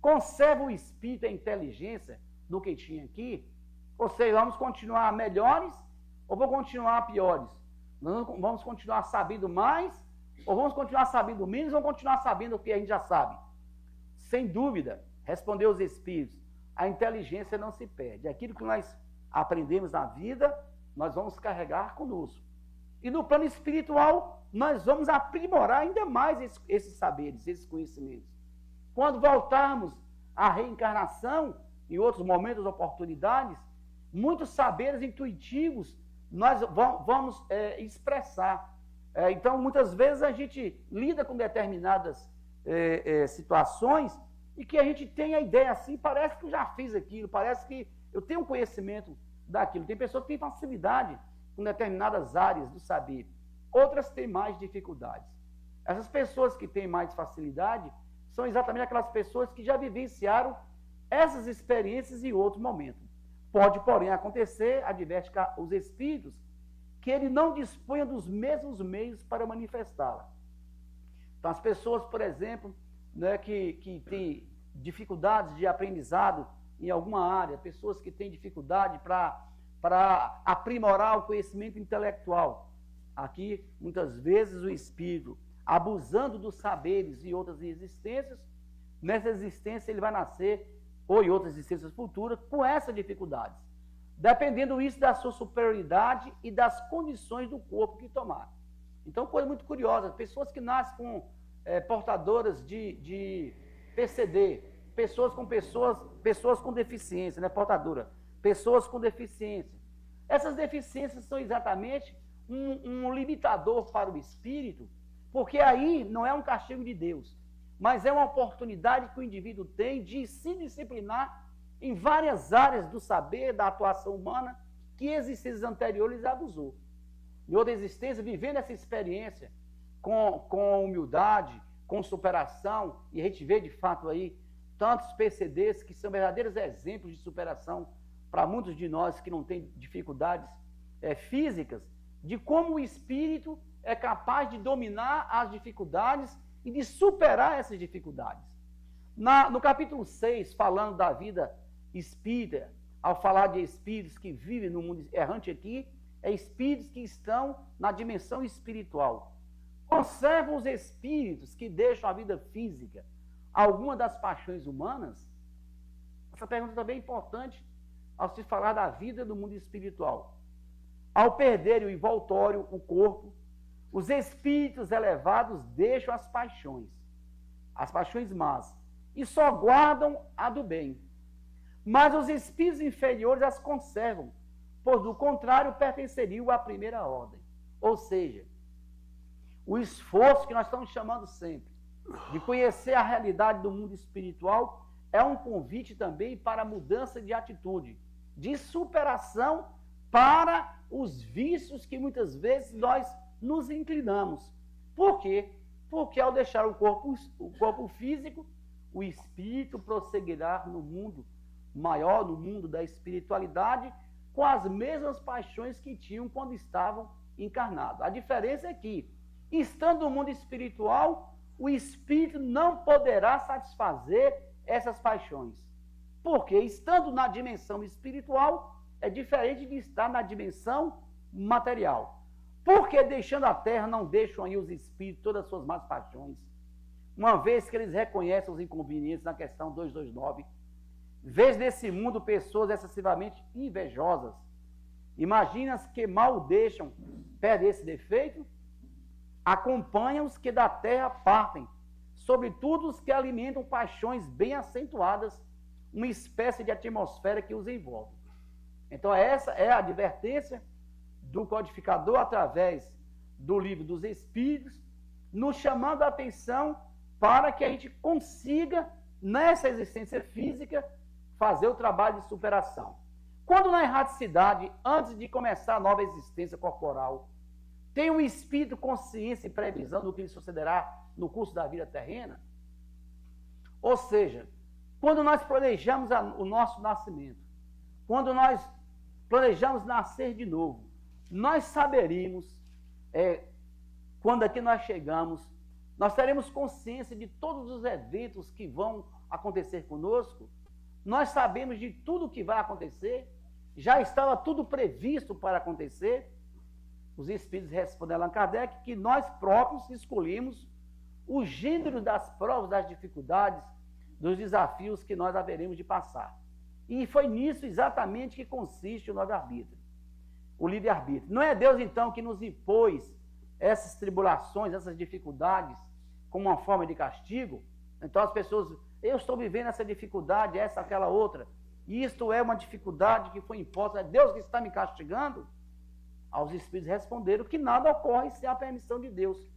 conserva o espírito e a inteligência do que tinha aqui? Ou seja, vamos continuar melhores ou vamos continuar piores? Vamos continuar sabendo mais ou vamos continuar sabendo menos ou vamos continuar sabendo o que a gente já sabe? Sem dúvida, respondeu os espíritos, a inteligência não se perde. Aquilo que nós aprendemos na vida, nós vamos carregar conosco. E no plano espiritual, nós vamos aprimorar ainda mais esses saberes, esses conhecimentos. Quando voltarmos à reencarnação, em outros momentos, oportunidades, muitos saberes intuitivos nós vamos expressar. Então, muitas vezes a gente lida com determinadas situações e que a gente tem a ideia assim, parece que eu já fiz aquilo, parece que eu tenho conhecimento daquilo. Tem pessoas que têm facilidade com determinadas áreas do saber, outras têm mais dificuldades. Essas pessoas que têm mais facilidade são exatamente aquelas pessoas que já vivenciaram essas experiências em outro momento. Pode, porém, acontecer, adverte os espíritos, que ele não disponha dos mesmos meios para manifestá-la. Então, as pessoas, por exemplo, né, que têm dificuldades de aprendizado em alguma área, pessoas que têm dificuldade para aprimorar o conhecimento intelectual. Aqui, muitas vezes, o espírito, abusando dos saberes e outras existências, nessa existência ele vai nascer, ou em outras existências futuras, com essas dificuldades. Dependendo isso da sua superioridade e das condições do corpo que tomar. Então, coisa muito curiosa, pessoas que nascem com portadoras de PCD, pessoas com deficiência, né, portadora, pessoas com deficiência. Essas deficiências são exatamente um limitador para o espírito, porque aí não é um castigo de Deus, mas é uma oportunidade que o indivíduo tem de se disciplinar em várias áreas do saber, da atuação humana, que existências anteriores abusou. Em outra existência, vivendo essa experiência com humildade, com superação, e a gente vê de fato aí tantos PCDs que são verdadeiros exemplos de superação para muitos de nós que não têm dificuldades físicas, de como o espírito é capaz de dominar as dificuldades e de superar essas dificuldades. No capítulo 6, falando da vida espírita, ao falar de espíritos que vivem no mundo errante aqui, é espíritos que estão na dimensão espiritual. Conservam os espíritos que deixam a vida física alguma das paixões humanas? Essa pergunta também é importante ao se falar da vida do mundo espiritual. Ao perderem o envoltório, o corpo, os espíritos elevados deixam as paixões más, e só guardam a do bem. Mas os espíritos inferiores as conservam, pois do contrário pertenceriam à primeira ordem. Ou seja, o esforço que nós estamos chamando sempre de conhecer a realidade do mundo espiritual é um convite também para a mudança de atitude, de superação para os vícios que muitas vezes nós nos inclinamos. Por quê? Porque ao deixar o corpo físico, o espírito prosseguirá no mundo maior, no mundo da espiritualidade, com as mesmas paixões que tinham quando estavam encarnados. A diferença é que, estando no mundo espiritual, o espírito não poderá satisfazer essas paixões. Porque, estando na dimensão espiritual, é diferente de estar na dimensão material. Porque, deixando a terra, não deixam aí os espíritos todas as suas más paixões. Uma vez que eles reconhecem os inconvenientes na questão 229, vês nesse mundo pessoas excessivamente invejosas. Imaginas que mal deixam perder esse defeito? Acompanham os que da terra partem, sobretudo os que alimentam paixões bem acentuadas, uma espécie de atmosfera que os envolve. Então essa é a advertência do codificador através do livro dos Espíritos, nos chamando a atenção para que a gente consiga, nessa existência física, fazer o trabalho de superação. Quando na erraticidade, antes de começar a nova existência corporal, tem um espírito, consciência e previsão do que lhe sucederá no curso da vida terrena? Ou seja, quando nós planejamos o nosso nascimento, quando nós planejamos nascer de novo, nós saberíamos, quando aqui nós chegamos, nós teremos consciência de todos os eventos que vão acontecer conosco, nós sabemos de tudo o que vai acontecer, já estava tudo previsto para acontecer. Os Espíritos respondem a Allan Kardec que nós próprios escolhemos o gênero das provas, das dificuldades, dos desafios que nós haveremos de passar. E foi nisso exatamente que consiste o livre-arbítrio. O livre-arbítrio. Não é Deus, então, que nos impôs essas tribulações, essas dificuldades, como uma forma de castigo? Então as pessoas, eu estou vivendo essa dificuldade, essa, aquela outra, e isto é uma dificuldade que foi imposta, é Deus que está me castigando? Aos espíritos responderam que nada ocorre sem a permissão de Deus.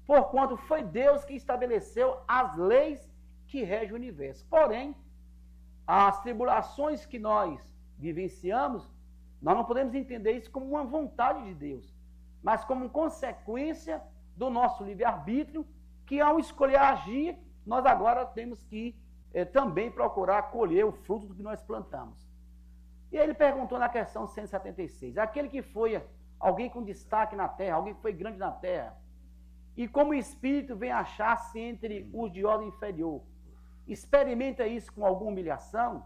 Porquanto foi Deus que estabeleceu as leis que regem o universo. Porém, as tribulações que nós vivenciamos, nós não podemos entender isso como uma vontade de Deus, mas como consequência do nosso livre-arbítrio, que ao escolher agir, nós agora temos que também procurar colher o fruto do que nós plantamos. E ele perguntou na questão 176, aquele que foi alguém com destaque na terra, alguém que foi grande na terra, e como o espírito vem achar-se entre os de ordem inferior, experimenta isso com alguma humilhação?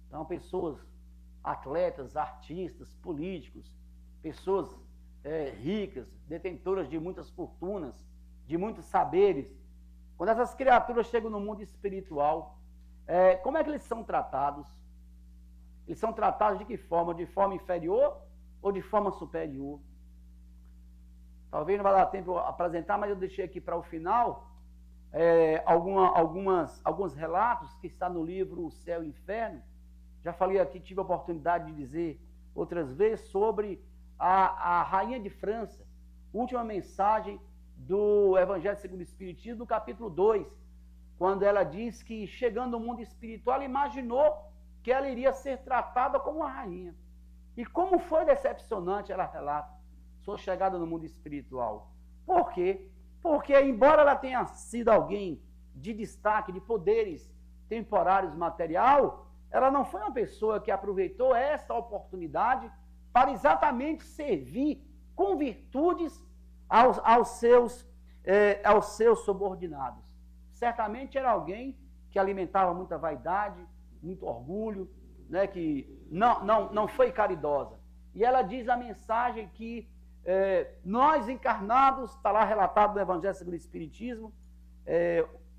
Então, pessoas, atletas, artistas, políticos, pessoas ricas, detentoras de muitas fortunas, de muitos saberes, quando essas criaturas chegam no mundo espiritual, como é que eles são tratados? Eles são tratados de que forma? De forma inferior ou de forma superior? Talvez não vai dar tempo de apresentar, mas eu deixei aqui para o final alguns relatos que está no livro O Céu e o Inferno. Já falei aqui, tive a oportunidade de dizer outras vezes sobre a Rainha de França, última mensagem do Evangelho segundo o Espiritismo, no capítulo 2, quando ela diz que, chegando no mundo espiritual, ela imaginou que ela iria ser tratada como uma rainha. E como foi decepcionante, ela relata, sua chegada no mundo espiritual. Por quê? Porque, embora ela tenha sido alguém de destaque, de poderes temporários material, ela não foi uma pessoa que aproveitou essa oportunidade para exatamente servir com virtudes aos seus subordinados. Certamente era alguém que alimentava muita vaidade, muito orgulho, né, que não foi caridosa. E ela diz a mensagem que nós encarnados, está lá relatado no Evangelho segundo o Espiritismo,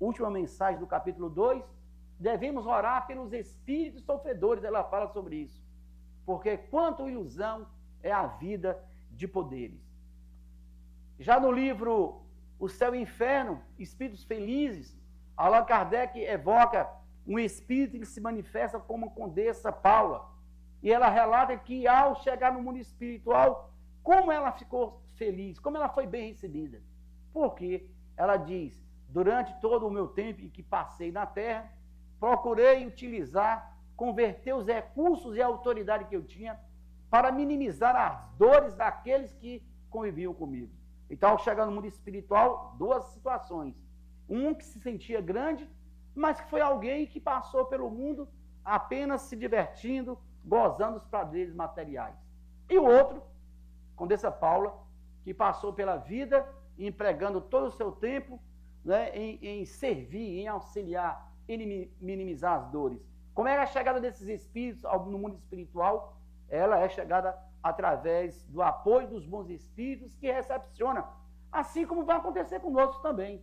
última mensagem do capítulo 2, devemos orar pelos espíritos sofredores, ela fala sobre isso. Porque quanto ilusão é a vida de poderes. Já no livro O Céu e o Inferno, Espíritos Felizes, Allan Kardec evoca um espírito que se manifesta como a Condessa Paula. E ela relata que ao chegar no mundo espiritual, como ela ficou feliz, como ela foi bem recebida. Porque ela diz, durante todo o meu tempo em que passei na Terra, procurei utilizar, converter os recursos e a autoridade que eu tinha para minimizar as dores daqueles que conviviam comigo. Então, ao chegar no mundo espiritual, duas situações. Um que se sentia grande, mas que foi alguém que passou pelo mundo apenas se divertindo, gozando dos prazeres materiais. E o outro, Condessa Paula, que passou pela vida empregando todo o seu tempo, né, em servir, em auxiliar, em minimizar as dores. Como é a chegada desses espíritos no mundo espiritual? Ela é chegada através do apoio dos bons espíritos que recepciona, assim como vai acontecer conosco também.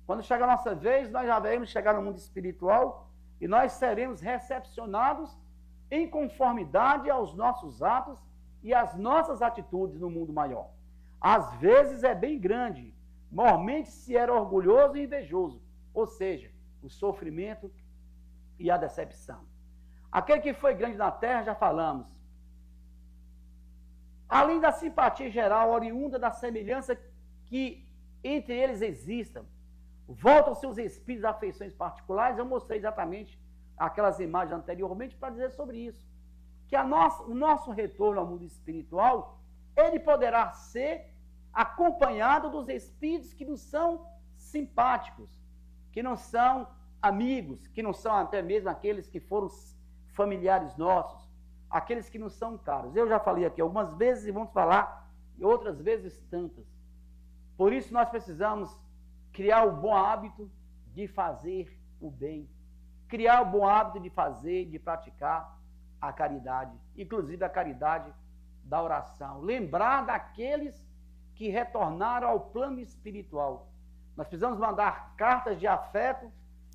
Quando chegar a nossa vez, nós já veremos chegar no mundo espiritual e nós seremos recepcionados em conformidade aos nossos atos e às nossas atitudes no mundo maior. Às vezes é bem grande, mormente se era orgulhoso e invejoso, ou seja, o sofrimento e a decepção. Aquele que foi grande na terra, já falamos. Além da simpatia geral oriunda da semelhança que entre eles exista, voltam seus espíritos a afeições particulares. Eu mostrei exatamente aquelas imagens anteriormente para dizer sobre isso. Que o nosso retorno ao mundo espiritual, ele poderá ser acompanhado dos espíritos que nos são simpáticos, que não são amigos, que não são até mesmo aqueles que foram familiares nossos, aqueles que nos são caros. Eu já falei aqui algumas vezes e vamos falar outras vezes tantas. Por isso nós precisamos criar o bom hábito de fazer o bem, criar o bom hábito de fazer, de praticar a caridade, inclusive a caridade da oração. Lembrar daqueles que retornaram ao plano espiritual. Nós precisamos mandar cartas de afeto,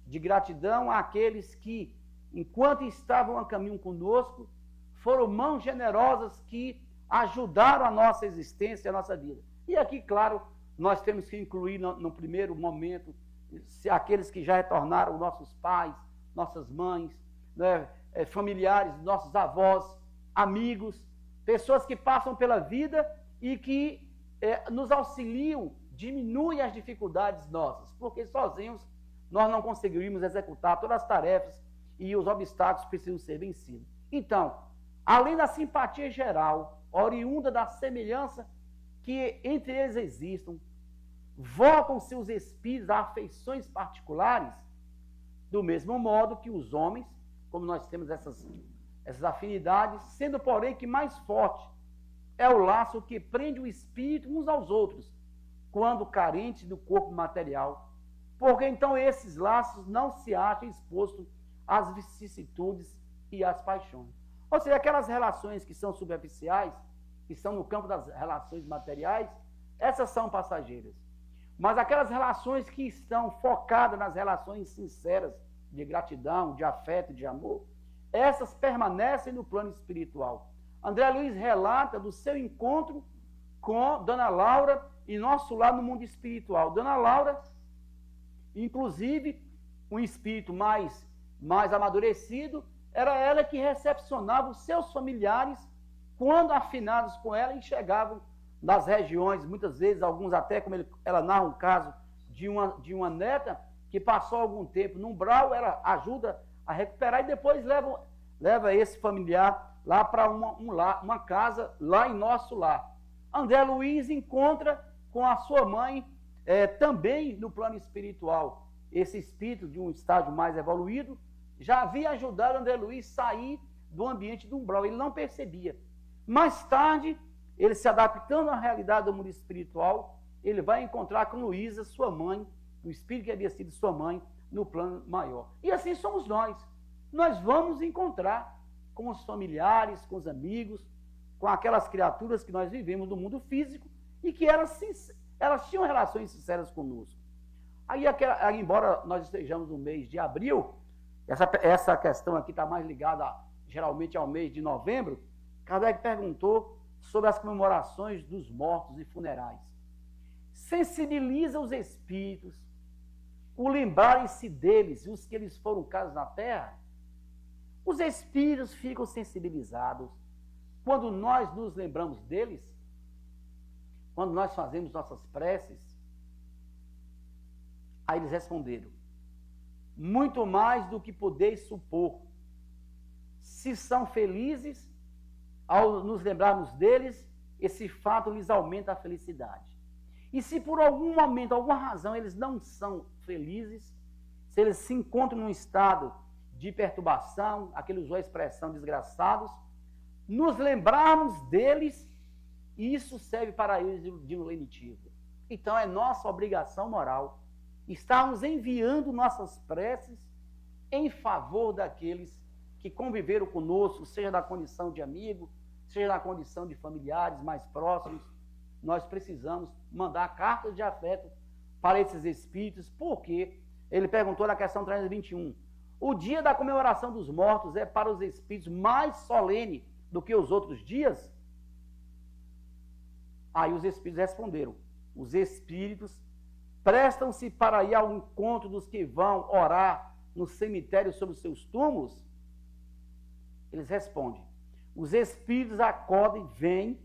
de gratidão àqueles que enquanto estavam a caminho conosco, foram mãos generosas que ajudaram a nossa existência, a nossa vida. E aqui, claro, nós temos que incluir no primeiro momento aqueles que já retornaram, nossos pais, nossas mães, né, familiares, nossos avós, amigos, pessoas que passam pela vida e que nos auxiliam, diminuem as dificuldades nossas, porque sozinhos nós não conseguiríamos executar todas as tarefas e os obstáculos precisam ser vencidos. Então, além da simpatia geral, oriunda da semelhança que entre eles existam, voltam-se os espíritos a afeições particulares, do mesmo modo que os homens, como nós temos essas afinidades, sendo, porém, que mais forte é o laço que prende o espírito uns aos outros, quando carente do corpo material, porque então esses laços não se acham expostos às vicissitudes e às paixões. Ou seja, aquelas relações que são superficiais, que estão no campo das relações materiais, essas são passageiras. Mas aquelas relações que estão focadas nas relações sinceras de gratidão, de afeto, de amor, essas permanecem no plano espiritual. André Luiz relata do seu encontro com Dona Laura e nosso lar no mundo espiritual. Dona Laura, inclusive, um espírito mais amadurecido, era ela que recepcionava os seus familiares quando afinados com ela e chegavam nas regiões, muitas vezes, alguns até, como ela narra um caso de uma neta que passou algum tempo no umbral, ela ajuda a recuperar e depois leva esse familiar lá para uma casa lá em nosso lar. André Luiz encontra com a sua mãe também no plano espiritual. Esse espírito de um estágio mais evoluído já havia ajudado André Luiz a sair do ambiente do umbral. Ele não percebia. Mais tarde, ele se adaptando à realidade do mundo espiritual, ele vai encontrar com Luísa, sua mãe, o espírito que havia sido sua mãe, no plano maior. E assim somos nós. Nós vamos encontrar com os familiares, com os amigos, com aquelas criaturas que nós vivemos no mundo físico e que elas tinham relações sinceras conosco. Aí, embora nós estejamos no mês de abril, essa questão aqui está mais ligada geralmente ao mês de novembro, Kardec perguntou sobre as comemorações dos mortos e funerais. Sensibiliza os espíritos, o lembrarem-se deles e os que eles foram casos na terra. Os espíritos ficam sensibilizados quando nós nos lembramos deles, quando nós fazemos nossas preces. Aí eles responderam: muito mais do que podeis supor. Se são felizes, ao nos lembrarmos deles, esse fato lhes aumenta a felicidade. E se por algum momento, alguma razão, eles não são felizes, se eles se encontram num estado de perturbação, aquele usou a expressão desgraçados, nos lembrarmos deles, isso serve para eles de um lenitivo. Então é nossa obrigação moral estarmos enviando nossas preces em favor daqueles que conviveram conosco, seja na condição de amigo, seja na condição de familiares mais próximos. Nós precisamos mandar cartas de afeto para esses espíritos, porque ele perguntou na questão 321, o dia da comemoração dos mortos é para os espíritos mais solene do que os outros dias? Aí os espíritos responderam, os espíritos prestam-se para ir ao encontro dos que vão orar no cemitério sobre os seus túmulos? Eles respondem, os espíritos acordam e vêm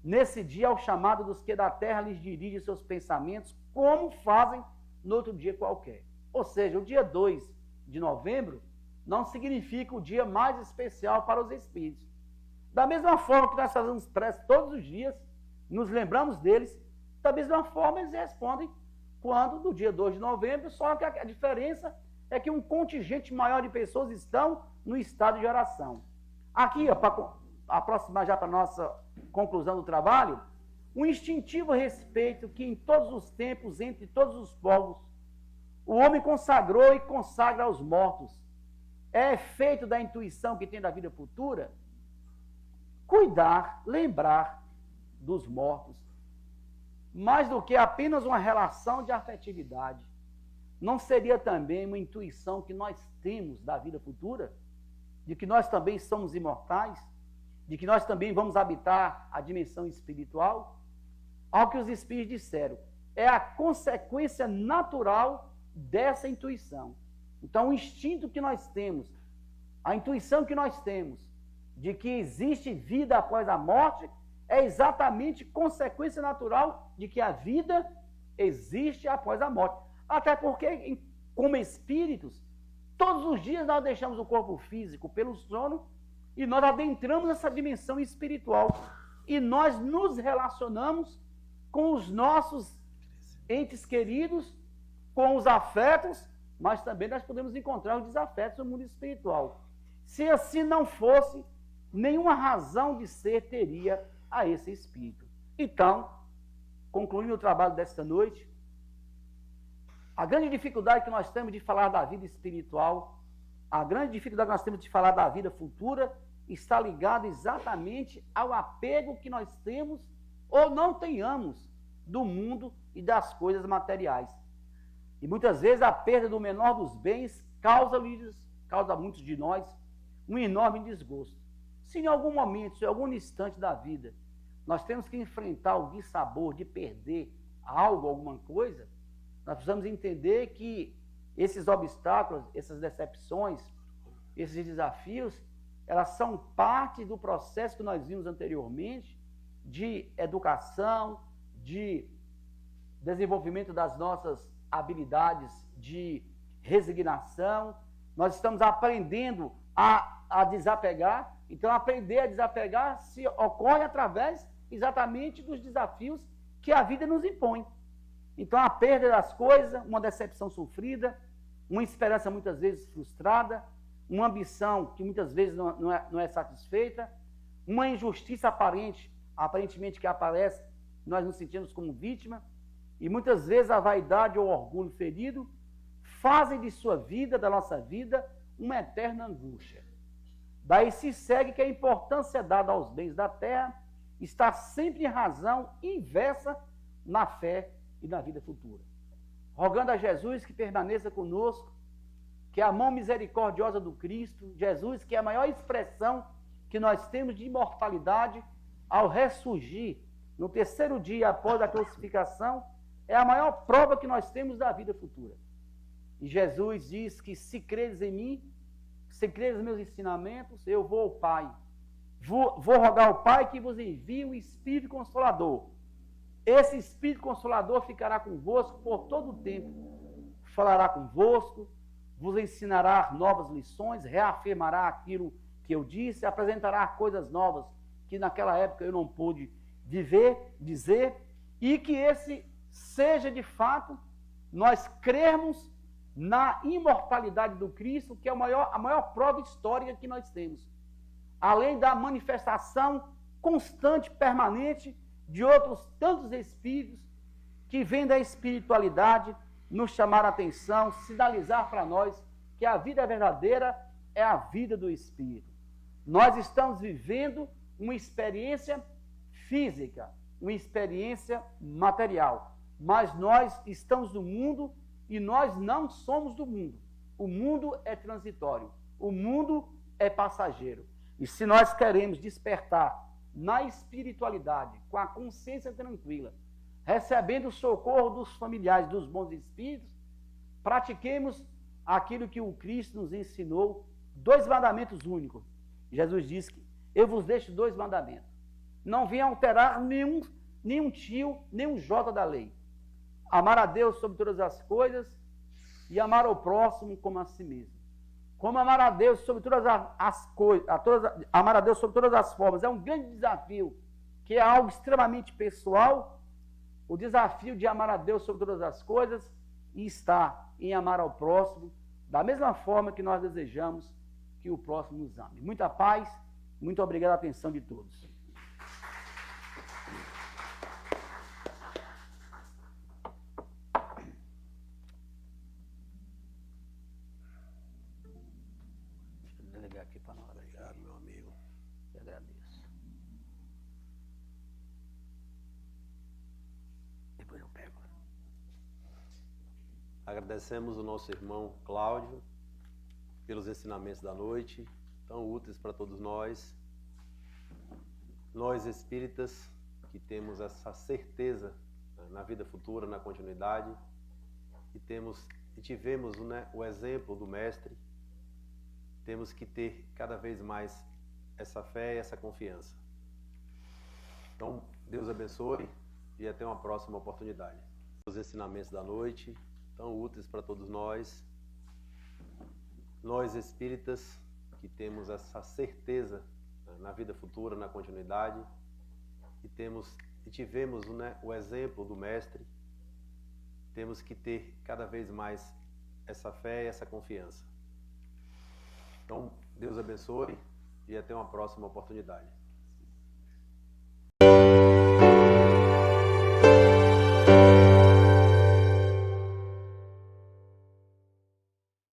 nesse dia ao chamado dos que da terra lhes dirigem seus pensamentos, como fazem no outro dia qualquer. Ou seja, o dia 2 de novembro não significa o dia mais especial para os espíritos. Da mesma forma que nós fazemos prece todos os dias, nos lembramos deles, da mesma forma eles respondem quando, no dia 2 de novembro, só que a diferença é que um contingente maior de pessoas estão no estado de oração. Aqui, para aproximar já para a nossa conclusão do trabalho, um instintivo respeito que em todos os tempos, entre todos os povos, o homem consagrou e consagra aos mortos. É efeito da intuição que tem da vida futura? Cuidar, lembrar dos mortos, mais do que apenas uma relação de afetividade. não seria também uma intuição que nós temos da vida futura? De que nós também somos imortais? De que nós também vamos habitar a dimensão espiritual? Ao que os espíritos disseram, é a consequência natural dessa intuição. Então, o instinto que nós temos, a intuição que nós temos de que existe vida após a morte, é exatamente consequência natural de que a vida existe após a morte. Até porque, como espíritos, todos os dias nós deixamos o corpo físico pelo sono e nós adentramos essa dimensão espiritual. E nós nos relacionamos com os nossos entes queridos, com os afetos, mas também nós podemos encontrar os desafetos no mundo espiritual. Se assim não fosse, nenhuma razão de ser teria a esse espírito. Então, concluindo o trabalho desta noite, a grande dificuldade que nós temos de falar da vida espiritual, a grande dificuldade que nós temos de falar da vida futura, está ligada exatamente ao apego que nós temos ou não tenhamos do mundo e das coisas materiais. E muitas vezes a perda do menor dos bens causa a muitos de nós um enorme desgosto. Se em algum momento, em algum instante da vida, nós temos que enfrentar o dissabor de perder algo, alguma coisa, nós precisamos entender que esses obstáculos, essas decepções, esses desafios, elas são parte do processo que nós vimos anteriormente de educação, de desenvolvimento das nossas habilidades de resignação. Nós estamos aprendendo a desapegar. Então, aprender a desapegar se ocorre através exatamente dos desafios que a vida nos impõe. Então, a perda das coisas, uma decepção sofrida, uma esperança muitas vezes frustrada, uma ambição que muitas vezes não é satisfeita, uma injustiça aparentemente que aparece, nós nos sentimos como vítima, e muitas vezes a vaidade ou o orgulho ferido fazem de sua vida, da nossa vida, uma eterna angústia. Daí se segue que a importância dada aos bens da terra está sempre em razão inversa na fé e na vida futura. Rogando a Jesus que permaneça conosco, que a mão misericordiosa do Cristo, Jesus, que é a maior expressão que nós temos de imortalidade, ao ressurgir no terceiro dia após a crucificação, é a maior prova que nós temos da vida futura. E Jesus diz que se creres em mim, se creres nos meus ensinamentos, eu vou ao Pai. Vou rogar ao Pai que vos envie o Espírito Consolador. Esse Espírito Consolador ficará convosco por todo o tempo. Falará convosco, vos ensinará novas lições, reafirmará aquilo que eu disse, apresentará coisas novas que naquela época eu não pude dizer, e que esse seja de fato nós crermos na imortalidade do Cristo, que é a maior prova histórica que nós temos. Além da manifestação constante, permanente, de outros tantos espíritos que vêm da espiritualidade nos chamar a atenção, sinalizar para nós que a vida verdadeira é a vida do Espírito. Nós estamos vivendo uma experiência física, uma experiência material, mas nós estamos no mundo e nós não somos do mundo. O mundo é transitório, o mundo é passageiro. E se nós queremos despertar na espiritualidade, com a consciência tranquila, recebendo o socorro dos familiares, dos bons espíritos, pratiquemos aquilo que o Cristo nos ensinou, 2 mandamentos únicos. Jesus disse que eu vos deixo 2 mandamentos. Não venha alterar nenhum tio, nenhum jota da lei. Amar a Deus sobre todas as coisas e amar ao próximo como a si mesmo. Como amar a Deus sobre todas as coisas, amar a Deus sobre todas as formas, é um grande desafio, que é algo extremamente pessoal. O desafio de amar a Deus sobre todas as coisas e está em amar ao próximo, da mesma forma que nós desejamos que o próximo nos ame. Muita paz, muito obrigado a atenção de todos. Aqui para nós. Obrigado, meu amigo. Eu agradeço. Depois eu pego. Agradecemos o nosso irmão Cláudio pelos ensinamentos da noite, tão úteis para todos nós. Nós espíritas que temos essa certeza na vida futura, na continuidade, e tivemos, né, o exemplo do Mestre, temos que ter cada vez mais essa fé e essa confiança. Então, Deus abençoe e até uma próxima oportunidade. Os ensinamentos da noite, tão úteis para todos nós. Nós espíritas que temos essa certeza na vida futura, na continuidade, e tivemos, né, o exemplo do Mestre, temos que ter cada vez mais essa fé e essa confiança. Então, Deus abençoe e até uma próxima oportunidade.